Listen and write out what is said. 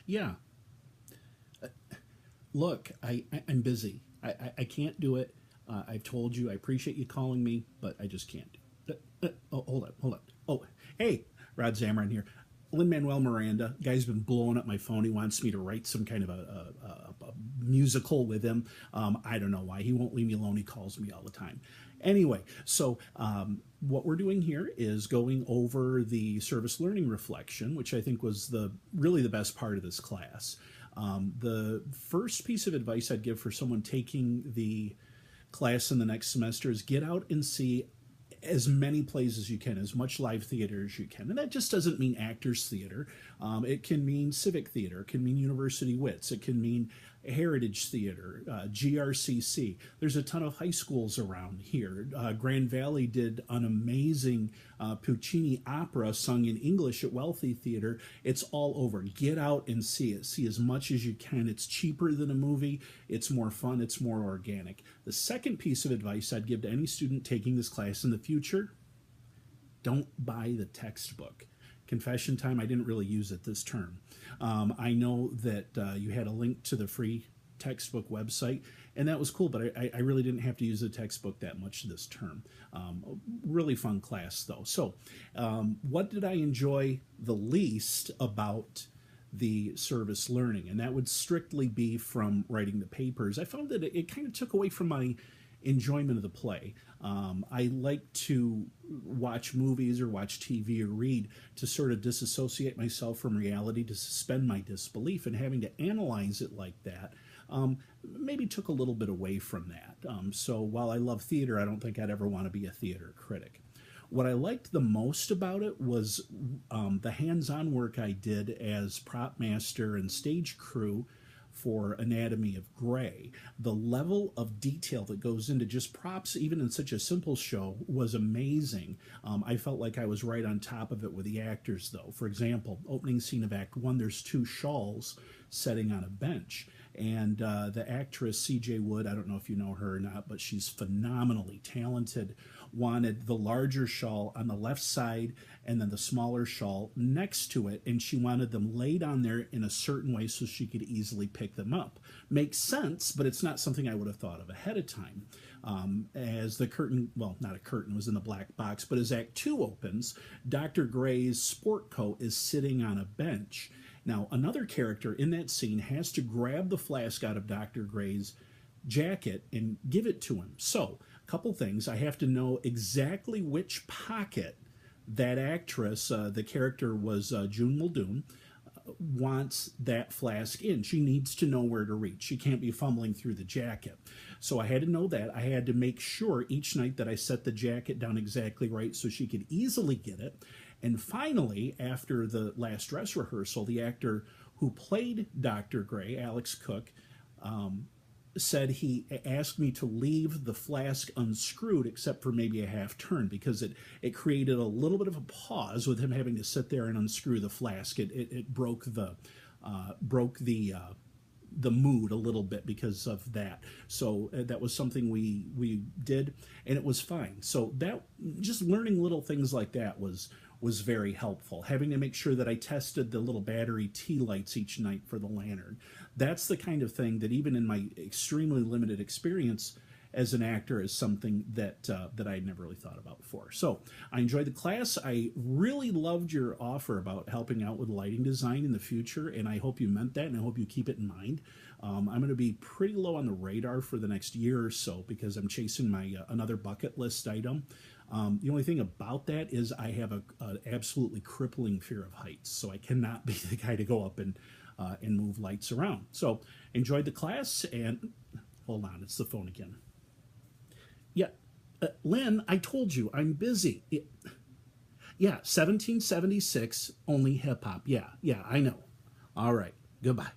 Yeah. Look, I'm busy. I can't do it. I've told you. I appreciate you calling me, but I just can't. Oh, hold on. Oh, hey, Rod Zamron here. Lin-Manuel Miranda, guy's been blowing up my phone. He wants me to write some kind of a musical with him. I don't know why. He won't leave me alone. He calls me all the time. Anyway, so what we're doing here is going over the service learning reflection, which I think was really the best part of this class. The first piece of advice I'd give for someone taking the class in the next semester is get out and see as many plays as you can, as much live theater as you can. And that just doesn't mean actors theater. It can mean civic theater. It can mean university wits. It can mean heritage theater, GRCC. There's a ton of high schools around here. Grand Valley did an amazing Puccini opera sung in English at Wealthy Theater. It's all over. Get out and see it. See as much as you can. It's cheaper than a movie. It's more fun. It's more organic. The second piece of advice I'd give to any student taking this class in the future, don't buy the textbook. Confession time, I didn't really use it this term. I know that you had a link to the free textbook website, and that was cool, but I really didn't have to use the textbook that much this term. Really fun class, though. So what did I enjoy the least about the service learning? And that would strictly be from writing the papers. I found that it kind of took away from my enjoyment of the play. I like to watch movies or watch TV or read to sort of disassociate myself from reality, to suspend my disbelief, and having to analyze it like that maybe took a little bit away from that. So while I love theater, I don't think I'd ever want to be a theater critic. What I liked the most about it was the hands-on work I did as prop master and stage crew for Anatomy of Grey. The level of detail that goes into just props, even in such a simple show, was amazing. I felt like I was right on top of it with the actors, though. For example, opening scene of Act 1, there's two shawls setting on a bench. And the actress, C.J. Wood, I don't know if you know her or not, but she's phenomenally talented, wanted the larger shawl on the left side and then the smaller shawl next to it, and she wanted them laid on there in a certain way so she could easily pick them up. Makes sense, but it's not something I would have thought of ahead of time. As the curtain, well, not a curtain, it was in the black box, but as Act 2 opens, Dr. Gray's sport coat is sitting on a bench. Now, another character in that scene has to grab the flask out of Dr. Gray's jacket and give it to him. So, a couple things. I have to know exactly which pocket that actress, the character was June Muldoon, wants that flask in. She needs to know where to reach. She can't be fumbling through the jacket. So I had to know that. I had to make sure each night that I set the jacket down exactly right so she could easily get it. And finally, after the last dress rehearsal, the actor who played Dr. Gray, Alex Cook, said he asked me to leave the flask unscrewed except for maybe a half turn, because it created a little bit of a pause with him having to sit there and unscrew the flask. It broke the mood a little bit because of that. So that was something we did, and it was fine. So that, just learning little things like that was very helpful. Having to make sure that I tested the little battery tea lights each night for the lantern. That's the kind of thing that, even in my extremely limited experience as an actor, is something that I had never really thought about before. So I enjoyed the class. I really loved your offer about helping out with lighting design in the future, and I hope you meant that, and I hope you keep it in mind. I'm going to be pretty low on the radar for the next year or so because I'm chasing my another bucket list item. The only thing about that is I have an absolutely crippling fear of heights, so I cannot be the guy to go up and move lights around. So enjoyed the class, and hold on, it's the phone again. Yeah, Lynn, I told you I'm busy. Yeah, 1776, only hip hop. Yeah, I know. All right, goodbye.